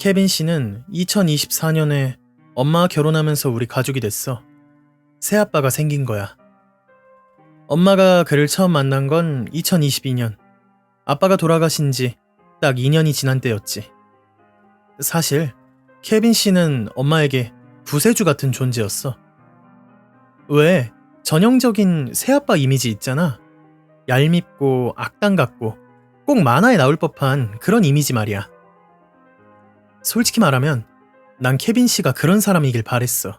케빈 씨는 2024년에 엄마와 결혼하면서 우리 가족이 됐어. 새아빠가 생긴 거야. 엄마가 그를 처음 만난 건 2022년. 아빠가 돌아가신 지 딱 2년이 지난 때였지. 사실 케빈 씨는 엄마에게 구세주 같은 존재였어. 왜? 전형적인 새아빠 이미지 있잖아. 얄밉고 악당 같고 꼭 만화에 나올 법한 그런 이미지 말이야. 솔직히 말하면 난 케빈 씨가 그런 사람이길 바랬어.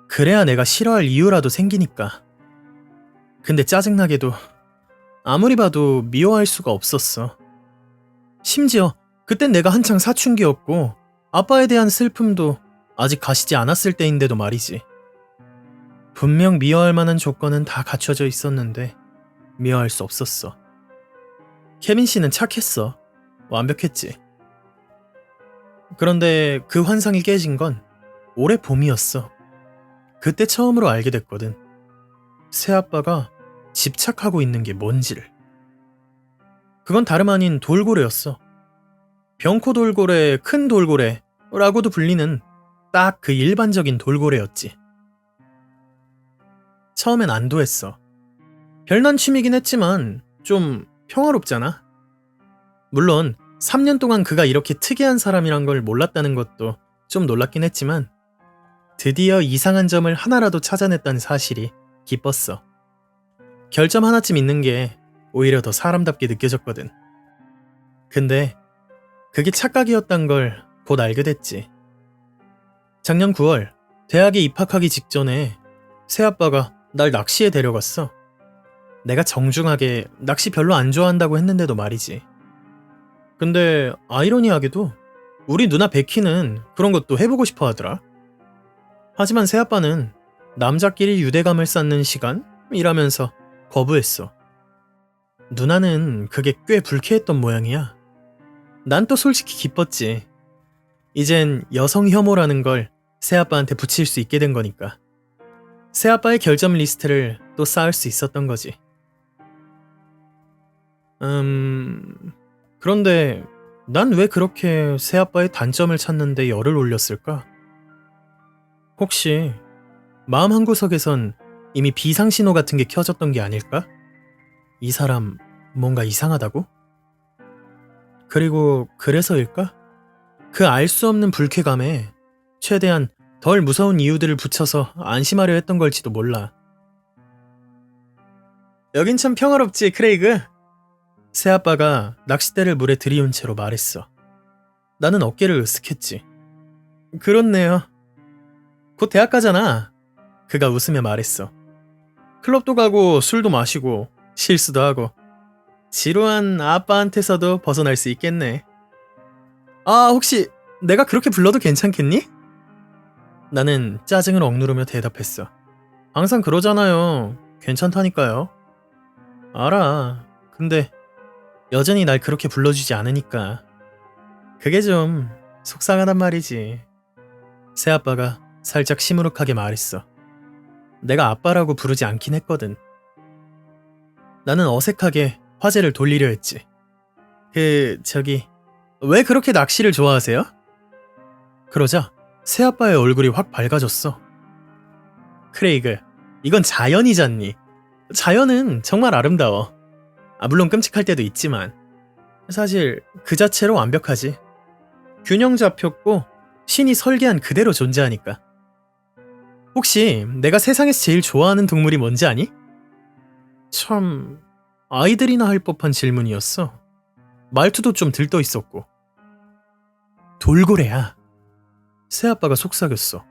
그래야 내가 싫어할 이유라도 생기니까. 근데 짜증나게도 아무리 봐도 미워할 수가 없었어. 심지어 그땐 내가 한창 사춘기였고 아빠에 대한 슬픔도 아직 가시지 않았을 때인데도 말이지. 분명 미워할 만한 조건은 다 갖춰져 있었는데 미워할 수 없었어. 케빈 씨는 착했어. 완벽했지. 그런데 그 환상이 깨진 건 올해 봄이었어. 그때 처음으로 알게 됐거든. 새아빠가 집착하고 있는 게 뭔지를. 그건 다름 아닌 돌고래였어. 병코 돌고래, 큰 돌고래라고도 불리는 딱 그 일반적인 돌고래였지. 처음엔 안도했어. 별난 취미긴 했지만 좀 평화롭잖아. 물론 3년 동안 그가 이렇게 특이한 사람이란 걸 몰랐다는 것도 좀 놀랍긴 했지만 드디어 이상한 점을 하나라도 찾아냈다는 사실이 기뻤어. 결점 하나쯤 있는 게 오히려 더 사람답게 느껴졌거든. 근데 그게 착각이었단 걸 곧 알게 됐지. 작년 9월 대학에 입학하기 직전에 새아빠가 날 낚시에 데려갔어. 내가 정중하게 낚시 별로 안 좋아한다고 했는데도 말이지. 근데 아이러니하게도 우리 누나 베키는 그런 것도 해보고 싶어 하더라. 하지만 새아빠는 남자끼리 유대감을 쌓는 시간이라면서 거부했어. 누나는 그게 꽤 불쾌했던 모양이야. 난 또 솔직히 기뻤지. 이젠 여성 혐오라는 걸 새아빠한테 붙일 수 있게 된 거니까. 새아빠의 결점 리스트를 또 쌓을 수 있었던 거지. 그런데 난 왜 그렇게 새아빠의 단점을 찾는데 열을 올렸을까? 혹시 마음 한구석에선 이미 비상신호 같은 게 켜졌던 게 아닐까? 이 사람 뭔가 이상하다고? 그리고 그래서일까? 그 알 수 없는 불쾌감에 최대한 덜 무서운 이유들을 붙여서 안심하려 했던 걸지도 몰라. 여긴 참 평화롭지, 크레이그? 새아빠가 낚싯대를 물에 들이운 채로 말했어. 나는 어깨를 으쓱했지. 그렇네요. 곧 대학 가잖아. 그가 웃으며 말했어. 클럽도 가고 술도 마시고 실수도 하고 지루한 아빠한테서도 벗어날 수 있겠네. 아, 혹시 내가 그렇게 불러도 괜찮겠니? 나는 짜증을 억누르며 대답했어. 항상 그러잖아요. 괜찮다니까요. 알아. 근데 여전히 날 그렇게 불러주지 않으니까. 그게 좀 속상하단 말이지. 새아빠가 살짝 시무룩하게 말했어. 내가 아빠라고 부르지 않긴 했거든. 나는 어색하게 화제를 돌리려 했지. 왜 그렇게 낚시를 좋아하세요? 그러자 새아빠의 얼굴이 확 밝아졌어. 크레이그, 이건 자연이잖니. 자연은 정말 아름다워. 물론 끔찍할 때도 있지만 사실 그 자체로 완벽하지. 균형 잡혔고 신이 설계한 그대로 존재하니까. 혹시 내가 세상에서 제일 좋아하는 동물이 뭔지 아니? 참 아이들이나 할 법한 질문이었어. 말투도 좀 들떠 있었고. 돌고래야. 새아빠가 속삭였어.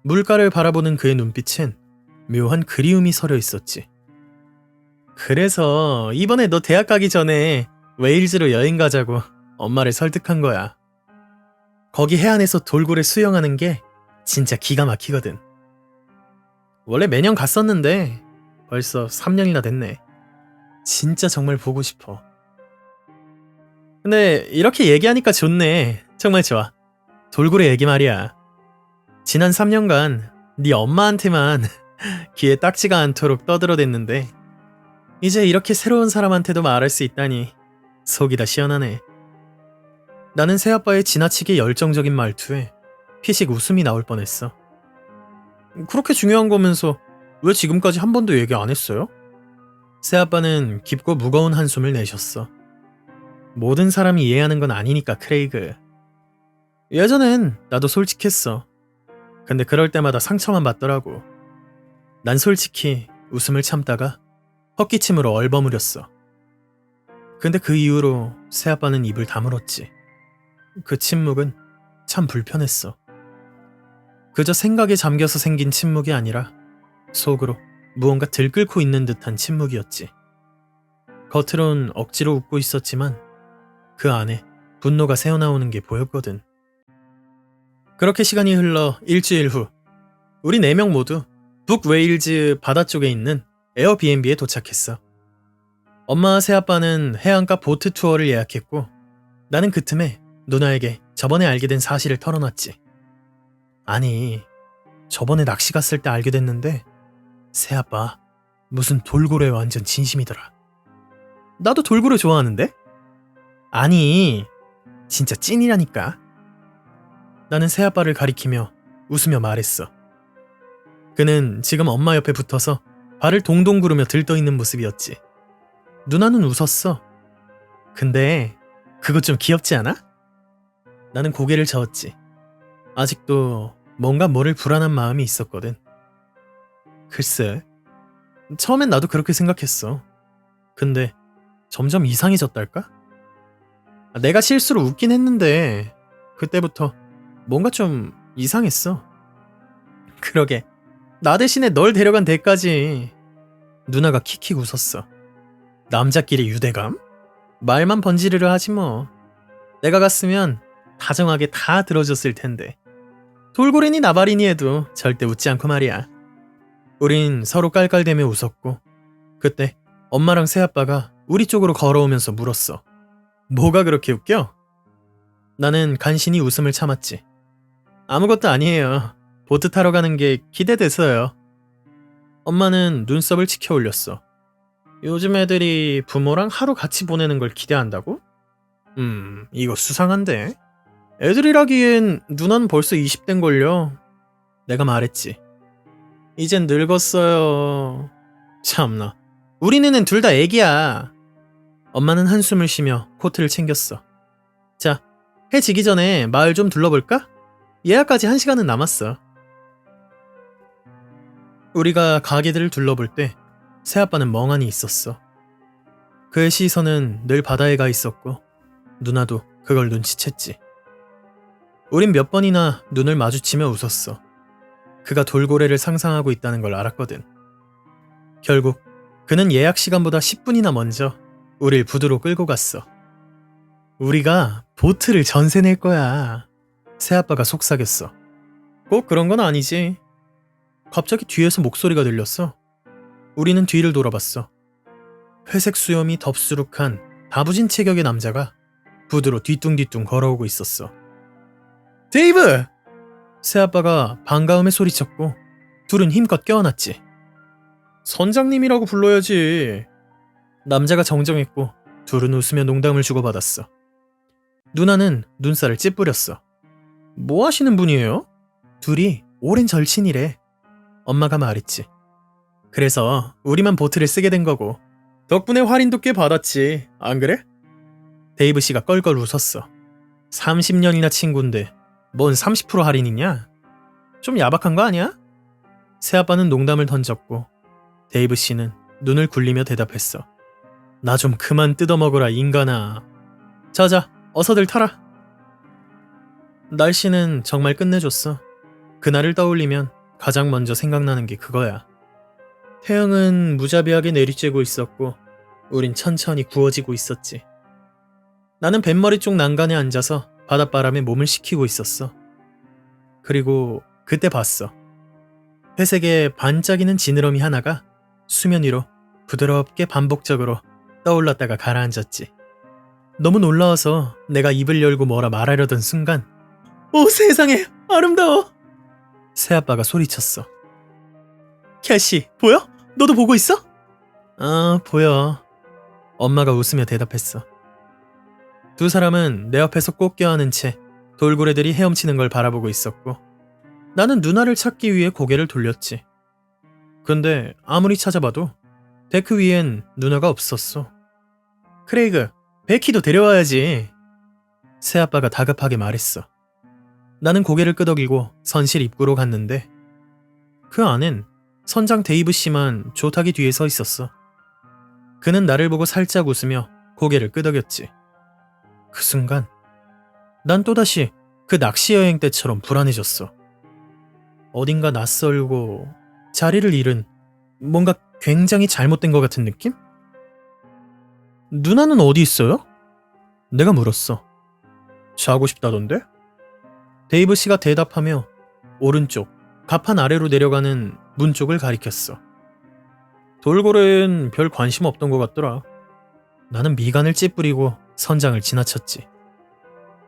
물가를 바라보는 그의 눈빛엔 묘한 그리움이 서려 있었지. 그래서 이번에 너 대학 가기 전에 웨일즈로 여행 가자고 엄마를 설득한 거야. 거기 해안에서 돌고래 수영하는 게 진짜 기가 막히거든. 원래 매년 갔었는데 벌써 3년이나 됐네. 진짜 정말 보고 싶어. 근데 이렇게 얘기하니까 좋네. 정말 좋아. 돌고래 얘기 말이야. 지난 3년간 네 엄마한테만 귀에 딱지가 않도록 떠들어댔는데 이제 이렇게 새로운 사람한테도 말할 수 있다니 속이 다 시원하네. 나는 새아빠의 지나치게 열정적인 말투에 피식 웃음이 나올 뻔했어. 그렇게 중요한 거면서 왜 지금까지 한 번도 얘기 안 했어요? 새아빠는 깊고 무거운 한숨을 내셨어. 모든 사람이 이해하는 건 아니니까, 크레이그. 예전엔 나도 솔직했어. 근데 그럴 때마다 상처만 받더라고. 난 솔직히 웃음을 참다가 헛기침으로 얼버무렸어. 근데 그 이후로 새아빠는 입을 다물었지. 그 침묵은 참 불편했어. 그저 생각에 잠겨서 생긴 침묵이 아니라 속으로 무언가 들끓고 있는 듯한 침묵이었지. 겉으론 억지로 웃고 있었지만 그 안에 분노가 새어나오는 게 보였거든. 그렇게 시간이 흘러 일주일 후, 우리 4명 모두 북웨일즈 바다 쪽에 있는 에어비앤비에 도착했어. 엄마와 새아빠는 해안가 보트 투어를 예약했고 나는 그 틈에 누나에게 저번에 알게 된 사실을 털어놨지. 아니, 저번에 낚시 갔을 때 알게 됐는데 새아빠 무슨 돌고래에 완전 진심이더라. 나도 돌고래 좋아하는데? 아니, 진짜 찐이라니까. 나는 새아빠를 가리키며 웃으며 말했어. 그는 지금 엄마 옆에 붙어서 발을 동동 구르며 들떠있는 모습이었지. 누나는 웃었어. 근데 그거 좀 귀엽지 않아? 나는 고개를 저었지. 아직도 뭔가 모를 불안한 마음이 있었거든. 글쎄, 처음엔 나도 그렇게 생각했어. 근데 점점 이상해졌달까? 내가 실수로 웃긴 했는데 그때부터 뭔가 좀 이상했어. 그러게, 나 대신에 널 데려간 데까지. 누나가 킥킥 웃었어. 남자끼리 유대감? 말만 번지르르 하지 뭐. 내가 갔으면 다정하게 다 들어줬을 텐데. 돌고래니 나발이니 해도 절대 웃지 않고 말이야. 우린 서로 깔깔대며 웃었고 그때 엄마랑 새아빠가 우리 쪽으로 걸어오면서 물었어. 뭐가 그렇게 웃겨? 나는 간신히 웃음을 참았지. 아무것도 아니에요. 보트 타러 가는 게 기대돼서요. 엄마는 눈썹을 치켜 올렸어. 요즘 애들이 부모랑 하루 같이 보내는 걸 기대한다고? 이거 수상한데? 애들이라기엔 누나는 벌써 20대인걸요. 내가 말했지. 이젠 늙었어요. 참나. 우리 눈엔 둘 다 애기야. 엄마는 한숨을 쉬며 코트를 챙겼어. 자, 해 지기 전에 마을 좀 둘러볼까? 예약까지 1시간은 남았어. 우리가 가게들을 둘러볼 때 새아빠는 멍하니 있었어. 그의 시선은 늘 바다에 가 있었고 누나도 그걸 눈치챘지. 우린 몇 번이나 눈을 마주치며 웃었어. 그가 돌고래를 상상하고 있다는 걸 알았거든. 결국 그는 예약 시간보다 10분이나 먼저 우릴 부두로 끌고 갔어. 우리가 보트를 전세 낼 거야. 새아빠가 속삭였어. 꼭 그런 건 아니지. 갑자기 뒤에서 목소리가 들렸어. 우리는 뒤를 돌아봤어. 회색 수염이 덥수룩한 다부진 체격의 남자가 부두로 뒤뚱뒤뚱 걸어오고 있었어. 데이브! 새아빠가 반가움에 소리쳤고 둘은 힘껏 껴안았지. 선장님이라고 불러야지. 남자가 정정했고 둘은 웃으며 농담을 주고받았어. 누나는 눈살을 찌푸렸어. 뭐 하시는 분이에요? 둘이 오랜 절친이래. 엄마가 말했지. 그래서 우리만 보트를 쓰게 된 거고 덕분에 할인도 꽤 받았지, 안 그래? 데이브 씨가 껄껄 웃었어. 30년이나 친구인데 뭔 30% 할인이냐? 좀 야박한 거 아니야? 새아빠는 농담을 던졌고 데이브 씨는 눈을 굴리며 대답했어. 나 좀 그만 뜯어먹어라, 인간아. 자자, 어서들 타라. 날씨는 정말 끝내줬어. 그날을 떠올리면 가장 먼저 생각나는 게 그거야. 태양은 무자비하게 내리쬐고 있었고 우린 천천히 구워지고 있었지. 나는 뱃머리 쪽 난간에 앉아서 바닷바람에 몸을 식히고 있었어. 그리고 그때 봤어. 회색의 반짝이는 지느러미 하나가 수면 위로 부드럽게 반복적으로 떠올랐다가 가라앉았지. 너무 놀라워서 내가 입을 열고 뭐라 말하려던 순간 오 세상에 아름다워! 새아빠가 소리쳤어. 캐시 보여? 너도 보고 있어? 아 보여. 엄마가 웃으며 대답했어. 두 사람은 내 앞에서 꼭 껴안은 채 돌고래들이 헤엄치는 걸 바라보고 있었고 나는 누나를 찾기 위해 고개를 돌렸지. 근데 아무리 찾아봐도 데크 위엔 누나가 없었어. 크레이그, 베키도 데려와야지. 새아빠가 다급하게 말했어. 나는 고개를 끄덕이고 선실 입구로 갔는데 그 안엔 선장 데이브 씨만 조타기 뒤에 서 있었어. 그는 나를 보고 살짝 웃으며 고개를 끄덕였지. 그 순간 난 또다시 그 낚시 여행 때처럼 불안해졌어. 어딘가 낯설고 자리를 잃은 뭔가 굉장히 잘못된 것 같은 느낌? 누나는 어디 있어요? 내가 물었어. 자고 싶다던데? 데이브 씨가 대답하며 오른쪽, 가판 아래로 내려가는 문 쪽을 가리켰어. 돌고래엔 별 관심 없던 것 같더라. 나는 미간을 찌푸리고 선장을 지나쳤지.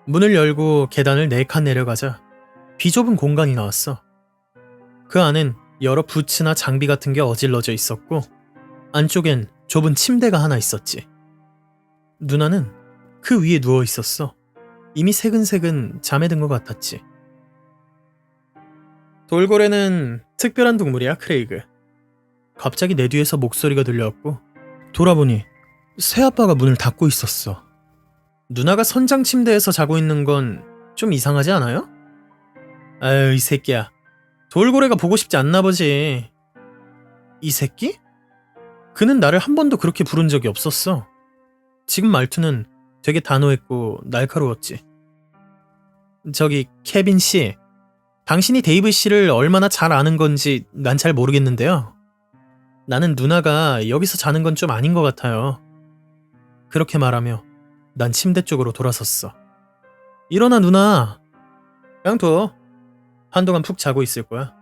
문을 열고 계단을 4칸 내려가자 비좁은 공간이 나왔어. 그 안엔 여러 부츠나 장비 같은 게 어질러져 있었고 안쪽엔 좁은 침대가 하나 있었지. 누나는 그 위에 누워 있었어. 이미 새근새근 잠에 든 것 같았지. 돌고래는 특별한 동물이야, 크레이그. 갑자기 내 뒤에서 목소리가 들려왔고 돌아보니 새아빠가 문을 닫고 있었어. 누나가 선장 침대에서 자고 있는 건 좀 이상하지 않아요? 아유, 이 새끼야. 돌고래가 보고 싶지 않나 보지. 이 새끼? 그는 나를 한 번도 그렇게 부른 적이 없었어. 지금 말투는 되게 단호했고 날카로웠지. 저기 케빈 씨, 당신이 데이브 씨를 얼마나 잘 아는 건지 난 잘 모르겠는데요. 나는 누나가 여기서 자는 건 좀 아닌 것 같아요. 그렇게 말하며 난 침대 쪽으로 돌아섰어. 일어나 누나. 그냥 둬. 한동안 푹 자고 있을 거야.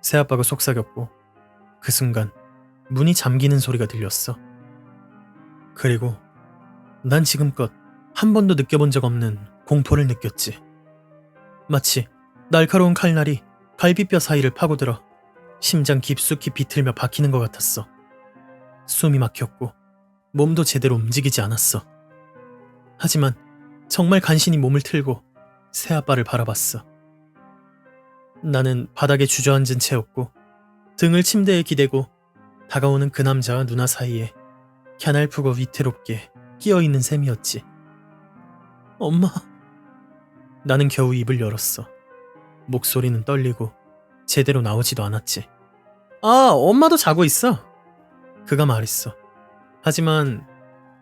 새아빠가 속삭였고 그 순간 문이 잠기는 소리가 들렸어. 그리고 난 지금껏 한 번도 느껴본 적 없는 공포를 느꼈지. 마치 날카로운 칼날이 갈비뼈 사이를 파고들어 심장 깊숙이 비틀며 박히는 것 같았어. 숨이 막혔고 몸도 제대로 움직이지 않았어. 하지만 정말 간신히 몸을 틀고 새아빠를 바라봤어. 나는 바닥에 주저앉은 채였고 등을 침대에 기대고 다가오는 그 남자와 누나 사이에 갸날프고 위태롭게 끼어있는 셈이었지. 엄마. 나는 겨우 입을 열었어. 목소리는 떨리고 제대로 나오지도 않았지. 아, 엄마도 자고 있어. 그가 말했어. 하지만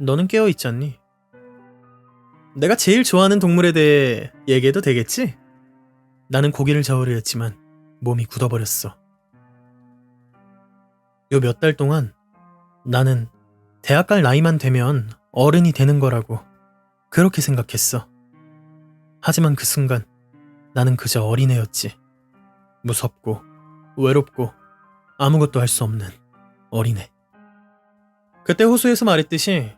너는 깨어있잖니. 내가 제일 좋아하는 동물에 대해 얘기해도 되겠지? 나는 고개를 저으려 했지만 몸이 굳어버렸어. 요 몇 달 동안 나는 대학 갈 나이만 되면 어른이 되는 거라고 그렇게 생각했어. 하지만 그 순간 나는 그저 어린애였지. 무섭고 외롭고 아무것도 할 수 없는 어린애. 그때 호수에서 말했듯이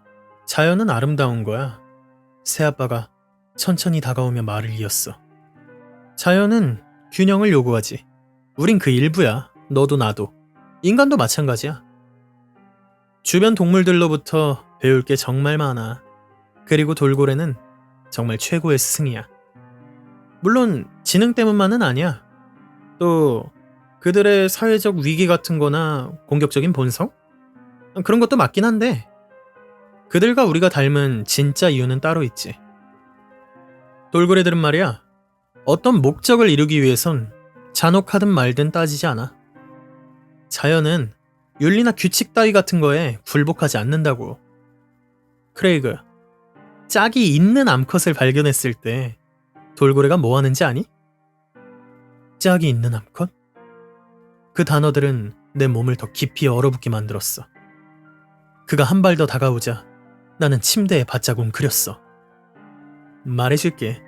자연은 아름다운 거야. 새아빠가 천천히 다가오며 말을 이었어. 자연은 균형을 요구하지. 우린 그 일부야. 너도 나도. 인간도 마찬가지야. 주변 동물들로부터 배울 게 정말 많아. 그리고 돌고래는 정말 최고의 스승이야. 물론 지능 때문만은 아니야. 또 그들의 사회적 위기 같은 거나 공격적인 본성? 그런 것도 맞긴 한데 그들과 우리가 닮은 진짜 이유는 따로 있지. 돌고래들은 말이야, 어떤 목적을 이루기 위해선 잔혹하든 말든 따지지 않아. 자연은 윤리나 규칙 따위 같은 거에 굴복하지 않는다고. 크레이그, 짝이 있는 암컷을 발견했을 때 돌고래가 뭐 하는지 아니? 짝이 있는 암컷? 그 단어들은 내 몸을 더 깊이 얼어붙게 만들었어. 그가 한 발 더 다가오자 나는 침대에 바짝 웅크렸어. 말해줄게.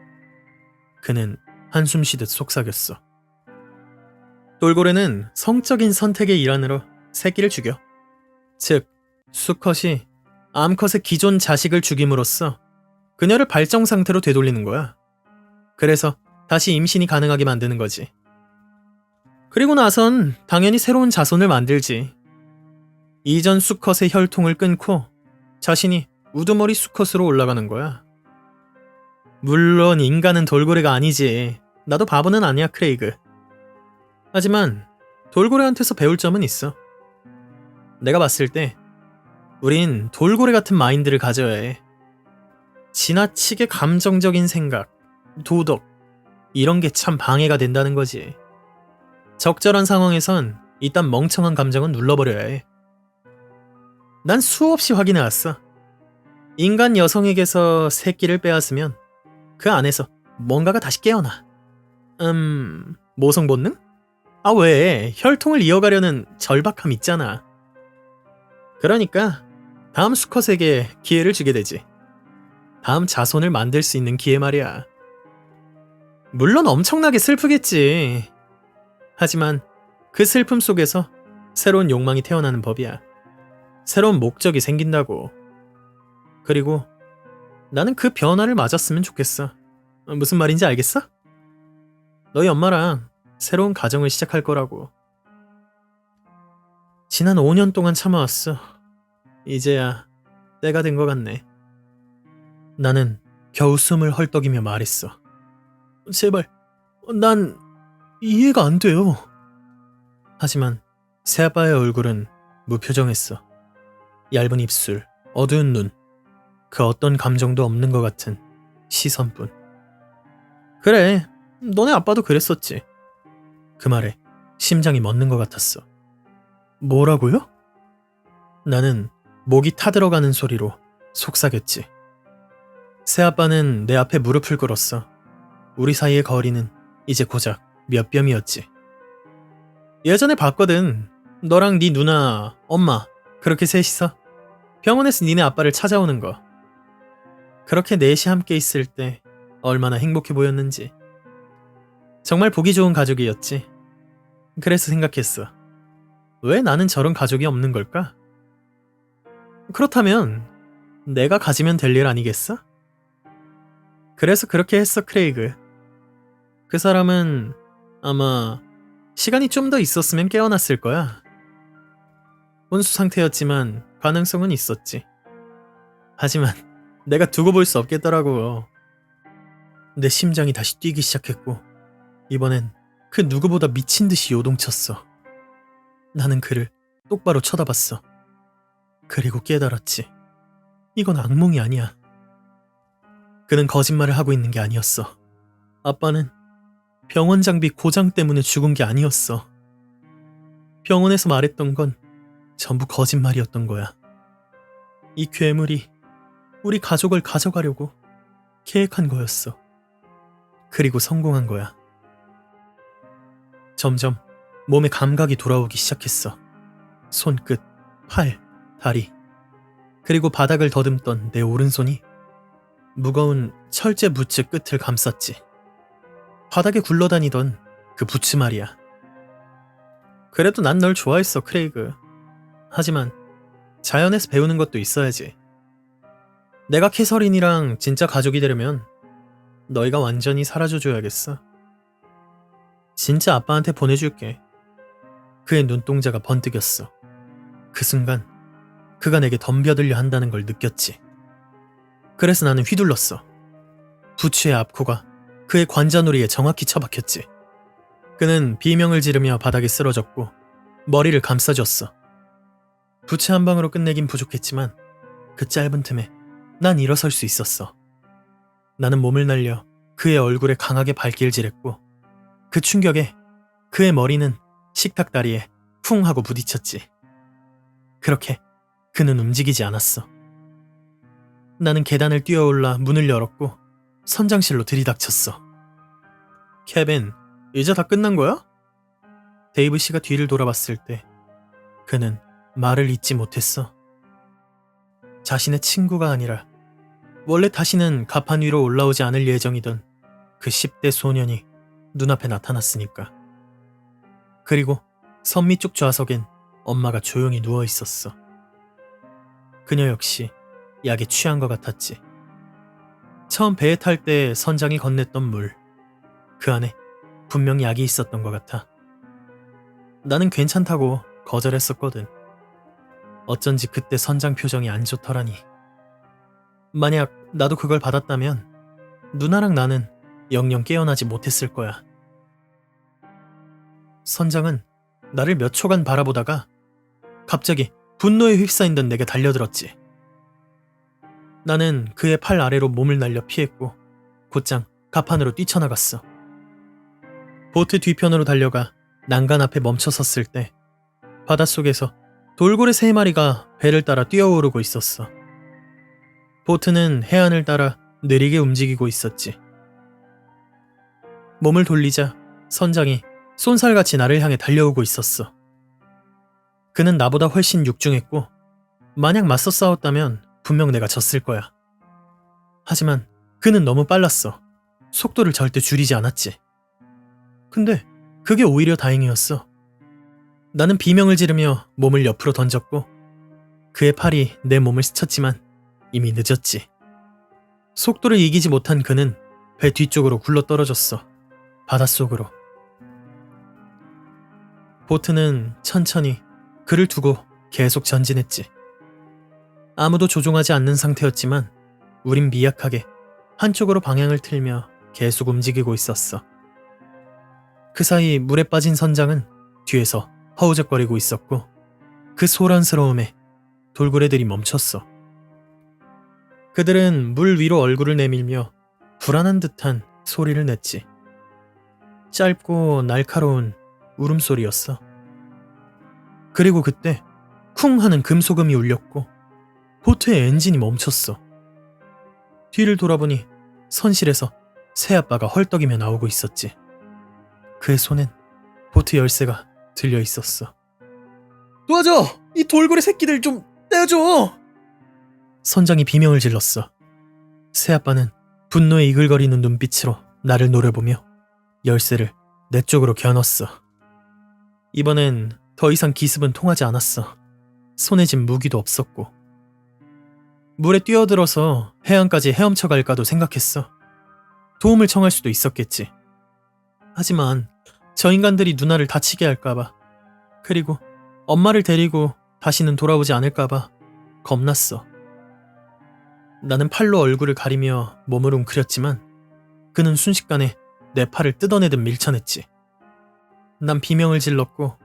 그는 한숨 쉬듯 속삭였어. 돌고래는 성적인 선택의 일환으로 새끼를 죽여. 즉, 수컷이 암컷의 기존 자식을 죽임으로써 그녀를 발정 상태로 되돌리는 거야. 그래서 다시 임신이 가능하게 만드는 거지. 그리고 나선 당연히 새로운 자손을 만들지. 이전 수컷의 혈통을 끊고 자신이 우두머리 수컷으로 올라가는 거야. 물론 인간은 돌고래가 아니지. 나도 바보는 아니야, 크레이그. 하지만 돌고래한테서 배울 점은 있어. 내가 봤을 때 우린 돌고래 같은 마인드를 가져야 해. 지나치게 감정적인 생각, 도덕, 이런 게 참 방해가 된다는 거지. 적절한 상황에선 이딴 멍청한 감정은 눌러버려야 해. 난 수없이 확인해왔어. 인간 여성에게서 새끼를 빼앗으면 그 안에서 뭔가가 다시 깨어나. 모성 본능? 아, 왜? 혈통을 이어가려는 절박함 있잖아. 그러니까 다음 수컷에게 기회를 주게 되지. 다음 자손을 만들 수 있는 기회 말이야. 물론 엄청나게 슬프겠지. 하지만 그 슬픔 속에서 새로운 욕망이 태어나는 법이야. 새로운 목적이 생긴다고. 그리고 나는 그 변화를 맞았으면 좋겠어. 무슨 말인지 알겠어? 너희 엄마랑 새로운 가정을 시작할 거라고. 지난 5년 동안 참아왔어. 이제야 때가 된 것 같네. 나는 겨우 숨을 헐떡이며 말했어. 제발, 난 이해가 안 돼요. 하지만 새아빠의 얼굴은 무표정했어. 얇은 입술, 어두운 눈, 그 어떤 감정도 없는 것 같은 시선뿐. 그래, 너네 아빠도 그랬었지. 그 말에 심장이 멎는 것 같았어. 뭐라고요? 나는 목이 타들어가는 소리로 속삭였지. 새아빠는 내 앞에 무릎을 꿇었어. 우리 사이의 거리는 이제 고작 몇 뼘이었지. 예전에 봤거든. 너랑 네 누나, 엄마 그렇게 셋이서 병원에서 니네 아빠를 찾아오는 거. 그렇게 넷이 함께 있을 때 얼마나 행복해 보였는지. 정말 보기 좋은 가족이었지. 그래서 생각했어. 왜 나는 저런 가족이 없는 걸까? 그렇다면 내가 가지면 될 일 아니겠어? 그래서 그렇게 했어, 크레이그. 그 사람은 아마 시간이 좀 더 있었으면 깨어났을 거야. 혼수 상태였지만 가능성은 있었지. 하지만 내가 두고 볼 수 없겠더라고. 내 심장이 다시 뛰기 시작했고 이번엔 그 누구보다 미친 듯이 요동쳤어. 나는 그를 똑바로 쳐다봤어. 그리고 깨달았지. 이건 악몽이 아니야. 그는 거짓말을 하고 있는 게 아니었어. 아빠는 병원 장비 고장 때문에 죽은 게 아니었어. 병원에서 말했던 건 전부 거짓말이었던 거야. 이 괴물이 우리 가족을 가져가려고 계획한 거였어. 그리고 성공한 거야. 점점 몸에 감각이 돌아오기 시작했어. 손끝, 팔, 다리, 그리고 바닥을 더듬던 내 오른손이 무거운 철제 부츠 끝을 감쌌지. 바닥에 굴러다니던 그 부츠 말이야. 그래도 난 널 좋아했어, 크레이그. 하지만 자연에서 배우는 것도 있어야지. 내가 캐서린이랑 진짜 가족이 되려면 너희가 완전히 사라져줘야겠어. 진짜 아빠한테 보내줄게. 그의 눈동자가 번뜩였어. 그 순간 그가 내게 덤벼들려 한다는 걸 느꼈지. 그래서 나는 휘둘렀어. 부츠의 앞코가 그의 관자놀이에 정확히 처박혔지. 그는 비명을 지르며 바닥에 쓰러졌고 머리를 감싸줬어. 부츠 한 방으로 끝내긴 부족했지만 그 짧은 틈에 난 일어설 수 있었어. 나는 몸을 날려 그의 얼굴에 강하게 발길질했고 그 충격에 그의 머리는 식탁 다리에 쿵 하고 부딪혔지. 그렇게 그는 움직이지 않았어. 나는 계단을 뛰어올라 문을 열었고 선장실로 들이닥쳤어. 케빈, 이제 다 끝난 거야? 데이브 씨가 뒤를 돌아봤을 때 그는 말을 잇지 못했어. 자신의 친구가 아니라 원래 다시는 가판 위로 올라오지 않을 예정이던 그 10대 소년이 눈앞에 나타났으니까. 그리고 선미 쪽 좌석엔 엄마가 조용히 누워 있었어. 그녀 역시 약에 취한 것 같았지. 처음 배에 탈 때 선장이 건넸던 물, 그 안에 분명 약이 있었던 것 같아. 나는 괜찮다고 거절했었거든. 어쩐지 그때 선장 표정이 안 좋더라니. 만약 나도 그걸 받았다면 누나랑 나는 영영 깨어나지 못했을 거야. 선장은 나를 몇 초간 바라보다가 갑자기 분노에 휩싸인 듯 내게 달려들었지. 나는 그의 팔 아래로 몸을 날려 피했고 곧장 갑판으로 뛰쳐나갔어. 보트 뒤편으로 달려가 난간 앞에 멈춰 섰을 때 바닷속에서 돌고래 3마리가 배를 따라 뛰어오르고 있었어. 보트는 해안을 따라 느리게 움직이고 있었지. 몸을 돌리자 선장이 쏜살같이 나를 향해 달려오고 있었어. 그는 나보다 훨씬 육중했고 만약 맞서 싸웠다면 분명 내가 졌을 거야. 하지만 그는 너무 빨랐어. 속도를 절대 줄이지 않았지. 근데 그게 오히려 다행이었어. 나는 비명을 지르며 몸을 옆으로 던졌고 그의 팔이 내 몸을 스쳤지만 이미 늦었지. 속도를 이기지 못한 그는 배 뒤쪽으로 굴러떨어졌어. 바닷속으로. 보트는 천천히 그를 두고 계속 전진했지. 아무도 조종하지 않는 상태였지만 우린 미약하게 한쪽으로 방향을 틀며 계속 움직이고 있었어. 그 사이 물에 빠진 선장은 뒤에서 허우적거리고 있었고 그 소란스러움에 돌고래들이 멈췄어. 그들은 물 위로 얼굴을 내밀며 불안한 듯한 소리를 냈지. 짧고 날카로운 울음소리였어. 그리고 그때 쿵 하는 금소금이 울렸고 보트의 엔진이 멈췄어. 뒤를 돌아보니 선실에서 새아빠가 헐떡이며 나오고 있었지. 그의 손엔 보트 열쇠가 들려 있었어. 도와줘! 이 돌고래 새끼들 좀 떼어줘! 선장이 비명을 질렀어. 새아빠는 분노에 이글거리는 눈빛으로 나를 노려보며 열쇠를 내 쪽으로 겨눴어. 이번엔 더 이상 기습은 통하지 않았어. 손에 쥔 무기도 없었고. 물에 뛰어들어서 해안까지 헤엄쳐 갈까도 생각했어. 도움을 청할 수도 있었겠지. 하지만 저 인간들이 누나를 다치게 할까봐, 그리고 엄마를 데리고 다시는 돌아오지 않을까봐 겁났어. 나는 팔로 얼굴을 가리며 몸을 웅크렸지만 그는 순식간에 내 팔을 뜯어내듯 밀쳐냈지. 난 비명을 질렀고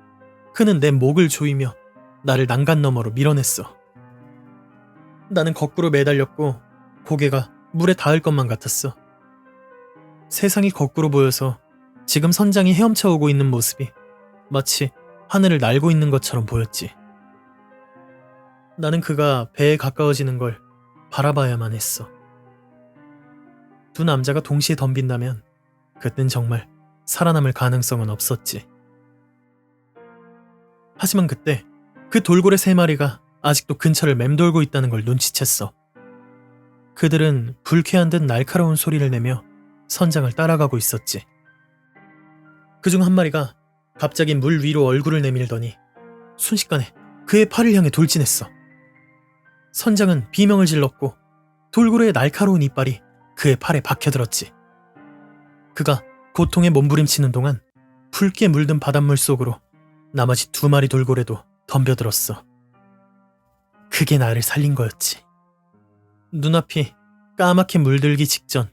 그는 내 목을 조이며 나를 난간 너머로 밀어냈어. 나는 거꾸로 매달렸고 고개가 물에 닿을 것만 같았어. 세상이 거꾸로 보여서 지금 선장이 헤엄쳐 오고 있는 모습이 마치 하늘을 날고 있는 것처럼 보였지. 나는 그가 배에 가까워지는 걸 바라봐야만 했어. 두 남자가 동시에 덤빈다면 그땐 정말 살아남을 가능성은 없었지. 하지만 그때 그 돌고래 3마리가 아직도 근처를 맴돌고 있다는 걸 눈치챘어. 그들은 불쾌한 듯 날카로운 소리를 내며 선장을 따라가고 있었지. 그중 한 마리가 갑자기 물 위로 얼굴을 내밀더니 순식간에 그의 팔을 향해 돌진했어. 선장은 비명을 질렀고 돌고래의 날카로운 이빨이 그의 팔에 박혀들었지. 그가 고통에 몸부림치는 동안 붉게 물든 바닷물 속으로 나머지 2마리 돌고래도 덤벼들었어. 그게 나를 살린 거였지. 눈앞이 까맣게 물들기 직전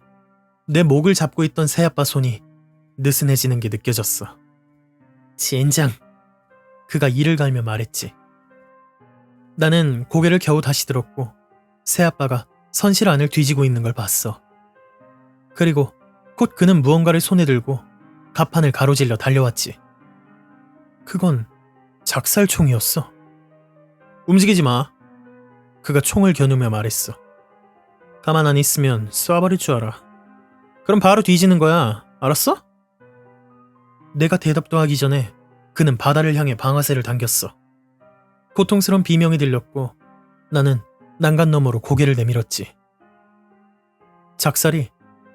내 목을 잡고 있던 새아빠 손이 느슨해지는 게 느껴졌어. 젠장, 그가 이를 갈며 말했지. 나는 고개를 겨우 다시 들었고 새아빠가 선실 안을 뒤지고 있는 걸 봤어. 그리고 곧 그는 무언가를 손에 들고 갑판을 가로질러 달려왔지. 그건 작살총이었어. 움직이지 마. 그가 총을 겨누며 말했어. 가만 안 있으면 쏴버릴 줄 알아. 그럼 바로 뒤지는 거야. 알았어? 내가 대답도 하기 전에 그는 바다를 향해 방아쇠를 당겼어. 고통스러운 비명이 들렸고 나는 난간 너머로 고개를 내밀었지. 작살이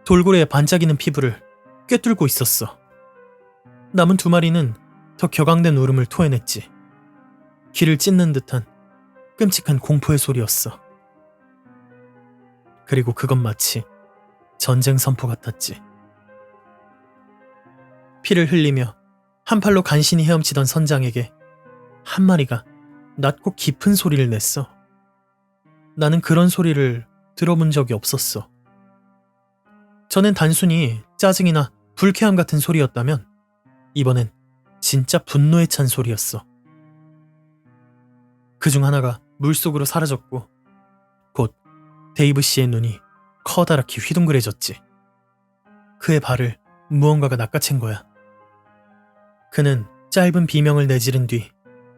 돌고래의 반짝이는 피부를 꿰뚫고 있었어. 남은 2마리는 더 격앙된 울음을 토해냈지. 귀를 찢는 듯한 끔찍한 공포의 소리였어. 그리고 그건 마치 전쟁 선포 같았지. 피를 흘리며 한 팔로 간신히 헤엄치던 선장에게 한 마리가 낮고 깊은 소리를 냈어. 나는 그런 소리를 들어본 적이 없었어. 전엔 단순히 짜증이나 불쾌함 같은 소리였다면 이번엔 진짜 분노에 찬 소리였어. 그중 하나가 물속으로 사라졌고 곧 데이브 씨의 눈이 커다랗게 휘둥그레졌지. 그의 발을 무언가가 낚아챈 거야. 그는 짧은 비명을 내지른 뒤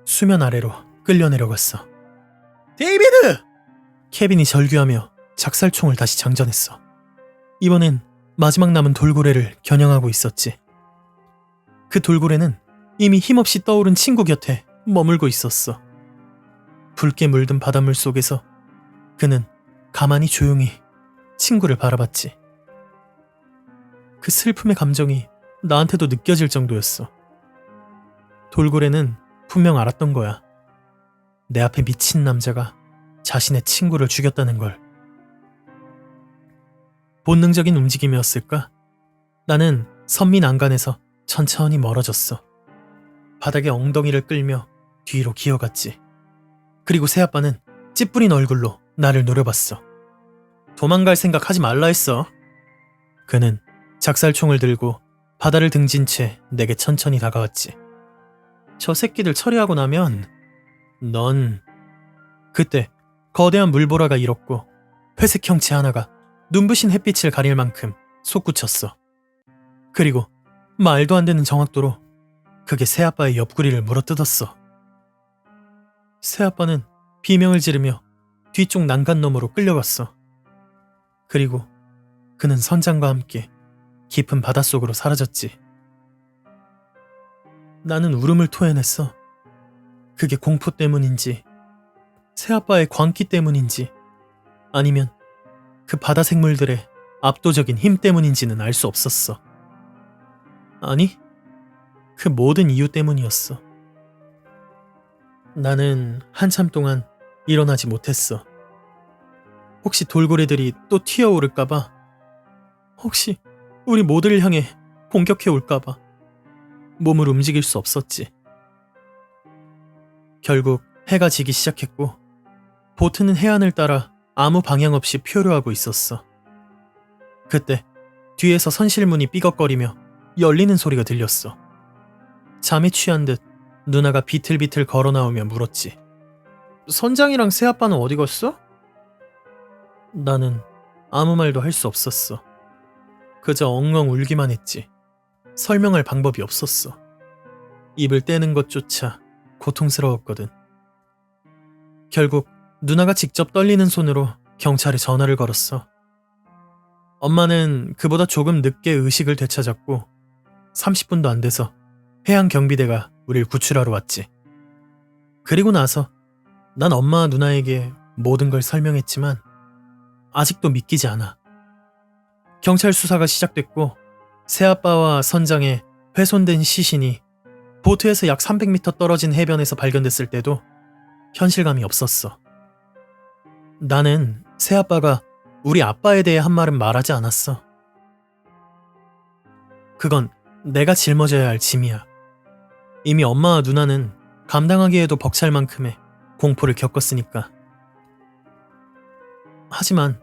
수면 아래로 끌려 내려갔어. 데이비드! 케빈이 절규하며 작살총을 다시 장전했어. 이번엔 마지막 남은 돌고래를 겨냥하고 있었지. 그 돌고래는 이미 힘없이 떠오른 친구 곁에 머물고 있었어. 붉게 물든 바닷물 속에서 그는 가만히 조용히 친구를 바라봤지. 그 슬픔의 감정이 나한테도 느껴질 정도였어. 돌고래는 분명 알았던 거야. 내 앞에 미친 남자가 자신의 친구를 죽였다는 걸. 본능적인 움직임이었을까? 나는 선민 안간에서 천천히 멀어졌어. 바닥에 엉덩이를 끌며 뒤로 기어갔지. 그리고 새아빠는 찌푸린 얼굴로 나를 노려봤어. 도망갈 생각 하지 말라 했어. 그는 작살총을 들고 바다를 등진 채 내게 천천히 다가왔지. 저 새끼들 처리하고 나면 넌... 그때 거대한 물보라가 일었고 회색 형체 하나가 눈부신 햇빛을 가릴 만큼 솟구쳤어. 그리고 말도 안 되는 정확도로 그게 새아빠의 옆구리를 물어뜯었어. 새아빠는 비명을 지르며 뒤쪽 난간 너머로 끌려갔어. 그리고 그는 선장과 함께 깊은 바닷속으로 사라졌지. 나는 울음을 토해냈어. 그게 공포 때문인지, 새아빠의 광기 때문인지, 아니면 그 바다 생물들의 압도적인 힘 때문인지는 알 수 없었어. 아니, 그 모든 이유 때문이었어. 나는 한참 동안 일어나지 못했어. 혹시 돌고래들이 또 튀어오를까봐, 혹시 우리 모두를 향해 공격해올까봐 몸을 움직일 수 없었지. 결국 해가 지기 시작했고 보트는 해안을 따라 아무 방향 없이 표류하고 있었어. 그때 뒤에서 선실문이 삐걱거리며 열리는 소리가 들렸어. 잠에 취한 듯 누나가 비틀비틀 걸어나오며 물었지. 선장이랑 새아빠는 어디 갔어? 나는 아무 말도 할 수 없었어. 그저 엉엉 울기만 했지. 설명할 방법이 없었어. 입을 떼는 것조차 고통스러웠거든. 결국 누나가 직접 떨리는 손으로 경찰에 전화를 걸었어. 엄마는 그보다 조금 늦게 의식을 되찾았고 30분도 안 돼서 해양 경비대가 우릴 구출하러 왔지. 그리고 나서 난 엄마와 누나에게 모든 걸 설명했지만 아직도 믿기지 않아. 경찰 수사가 시작됐고 새아빠와 선장의 훼손된 시신이 보트에서 약 300m 떨어진 해변에서 발견됐을 때도 현실감이 없었어. 나는 새아빠가 우리 아빠에 대해 한 말은 말하지 않았어. 그건 내가 짊어져야 할 짐이야. 이미 엄마와 누나는 감당하기에도 벅찰 만큼의 공포를 겪었으니까. 하지만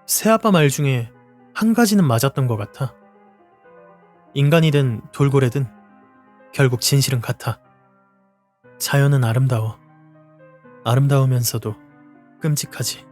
새아빠 말 중에 한 가지는 맞았던 것 같아. 인간이든 돌고래든 결국 진실은 같아. 자연은 아름다워. 아름다우면서도 끔찍하지.